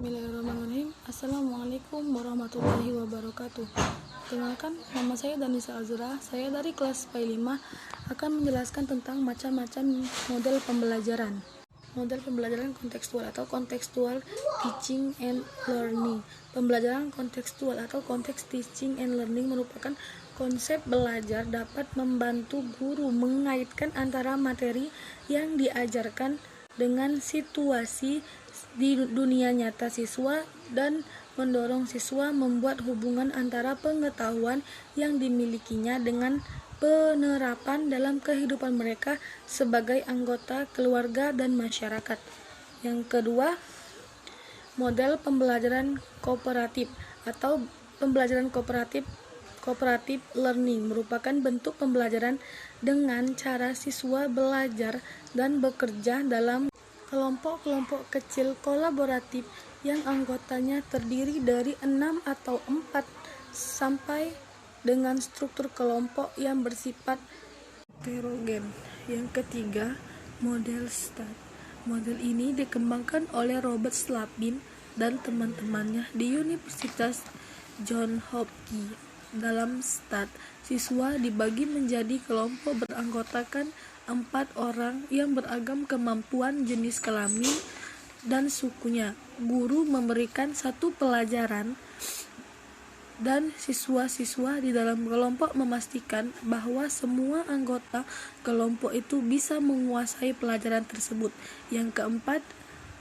Bismillahirrahmanirrahim. Assalamualaikum warahmatullahi wabarakatuh. Kenalkan, nama saya Danisa Azura. Saya dari kelas PAI 5 akan menjelaskan tentang macam-macam model pembelajaran. Model pembelajaran kontekstual atau contextual teaching and learning. Pembelajaran kontekstual atau context teaching and learning merupakan konsep belajar dapat membantu guru mengaitkan antara materi yang diajarkan dengan situasi di dunia nyata siswa dan mendorong siswa membuat hubungan antara pengetahuan yang dimilikinya dengan penerapan dalam kehidupan mereka sebagai anggota keluarga dan masyarakat. Yang kedua, model pembelajaran kooperatif atau pembelajaran cooperative learning merupakan bentuk pembelajaran dengan cara siswa belajar dan bekerja dalam kelompok-kelompok kecil kolaboratif yang anggotanya terdiri dari 6 atau 4 sampai dengan struktur kelompok yang bersifat heterogen. Yang ketiga, model START. Model ini dikembangkan oleh Robert Slabin dan teman-temannya di Universitas Johns Hopkins. Dalam START, siswa dibagi menjadi kelompok beranggotakan 4 orang yang beragam kemampuan jenis kelamin dan sukunya. Guru memberikan satu pelajaran dan siswa-siswa di dalam kelompok memastikan bahwa semua anggota kelompok itu bisa menguasai pelajaran tersebut. Yang keempat,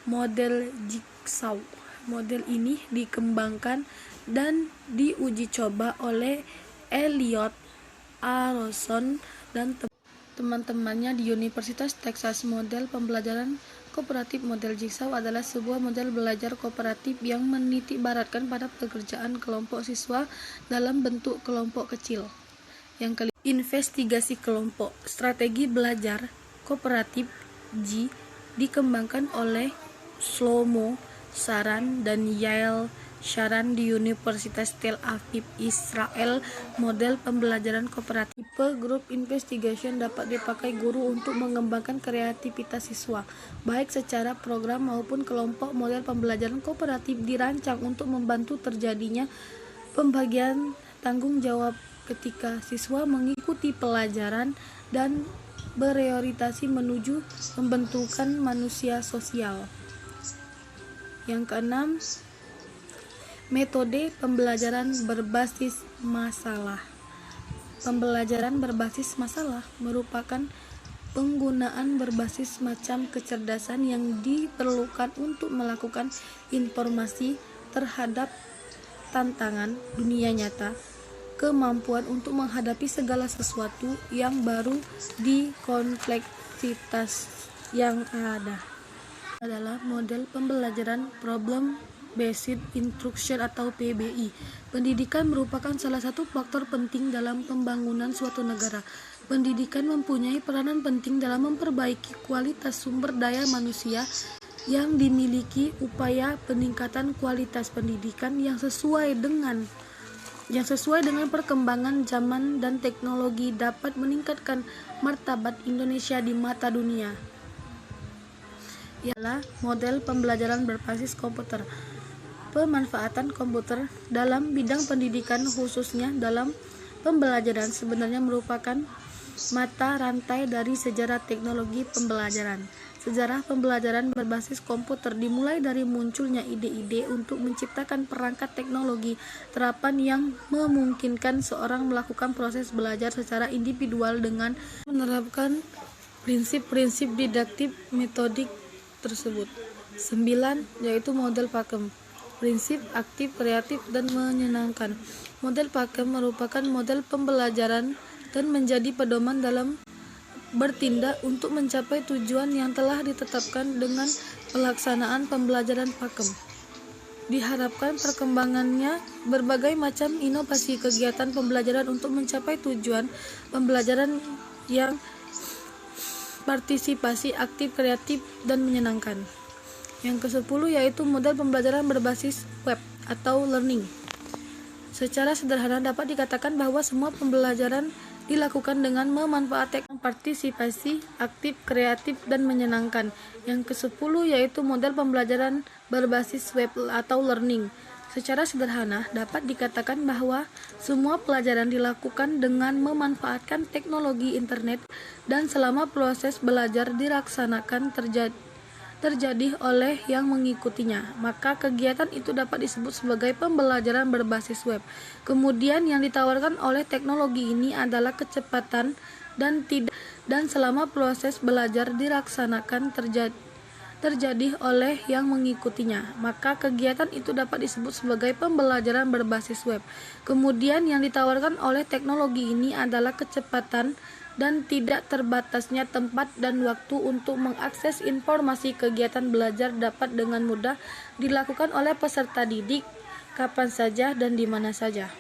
model Jigsaw. Model ini dikembangkan dan diuji coba oleh Elliot Aronson dan teman-temannya di Universitas Texas. Model pembelajaran kooperatif model Jigsaw adalah sebuah model belajar kooperatif yang menitikberatkan pada pekerjaan kelompok siswa dalam bentuk kelompok kecil. Yang kelima, investigasi kelompok. Strategi belajar kooperatif G dikembangkan oleh Shlomo Sharan dan Yael Sharan di Universitas Tel Aviv, Israel. Model pembelajaran kooperatif tipe group investigation dapat dipakai guru untuk mengembangkan kreativitas siswa, baik secara program maupun kelompok. Model pembelajaran kooperatif dirancang untuk membantu terjadinya pembagian tanggung jawab ketika siswa mengikuti pelajaran dan berorientasi menuju pembentukan manusia sosial. Yang keenam, metode pembelajaran berbasis masalah. Pembelajaran berbasis masalah merupakan penggunaan berbasis macam kecerdasan yang diperlukan untuk melakukan informasi terhadap tantangan dunia nyata, kemampuan untuk menghadapi segala sesuatu yang baru di kompleksitas yang ada. Adalah model pembelajaran problem based instruction atau PBI. Pendidikan merupakan salah satu faktor penting dalam pembangunan suatu negara. Pendidikan mempunyai peranan penting dalam memperbaiki kualitas sumber daya manusia yang dimiliki. Upaya peningkatan kualitas pendidikan yang sesuai dengan perkembangan zaman dan teknologi dapat meningkatkan martabat Indonesia di mata dunia. Ialah model pembelajaran berbasis komputer. Pemanfaatan komputer dalam bidang pendidikan, khususnya dalam pembelajaran, sebenarnya merupakan mata rantai dari sejarah teknologi pembelajaran. Sejarah pembelajaran berbasis komputer dimulai dari munculnya ide-ide untuk menciptakan perangkat teknologi terapan yang memungkinkan seorang melakukan proses belajar secara individual dengan menerapkan prinsip-prinsip didaktik metodik tersebut. 9. Yaitu model Pakem. Prinsip aktif, kreatif, dan menyenangkan. Model Pakem merupakan model pembelajaran dan menjadi pedoman dalam bertindak untuk mencapai tujuan yang telah ditetapkan dengan pelaksanaan pembelajaran Pakem. Diharapkan perkembangannya berbagai macam inovasi kegiatan pembelajaran untuk mencapai tujuan pembelajaran yang partisipasi aktif, kreatif, dan menyenangkan. Yang ke-10 yaitu model pembelajaran berbasis web atau learning. Secara sederhana dapat dikatakan bahwa semua pembelajaran dilakukan dengan memanfaatkan partisipasi aktif, kreatif, dan menyenangkan. Yang ke-10 yaitu model pembelajaran berbasis web atau learning. Secara sederhana, dapat dikatakan bahwa semua pelajaran dilakukan dengan memanfaatkan teknologi internet dan selama proses belajar dilaksanakan terjadi oleh yang mengikutinya, maka kegiatan itu dapat disebut sebagai pembelajaran berbasis web. Kemudian yang ditawarkan oleh teknologi ini adalah kecepatan dan selama proses belajar dilaksanakan terjadi oleh yang mengikutinya, maka kegiatan itu dapat disebut sebagai pembelajaran berbasis web. Kemudian yang ditawarkan oleh teknologi ini adalah kecepatan dan tidak terbatasnya tempat dan waktu untuk mengakses informasi. Kegiatan belajar dapat dengan mudah dilakukan oleh peserta didik kapan saja dan di mana saja.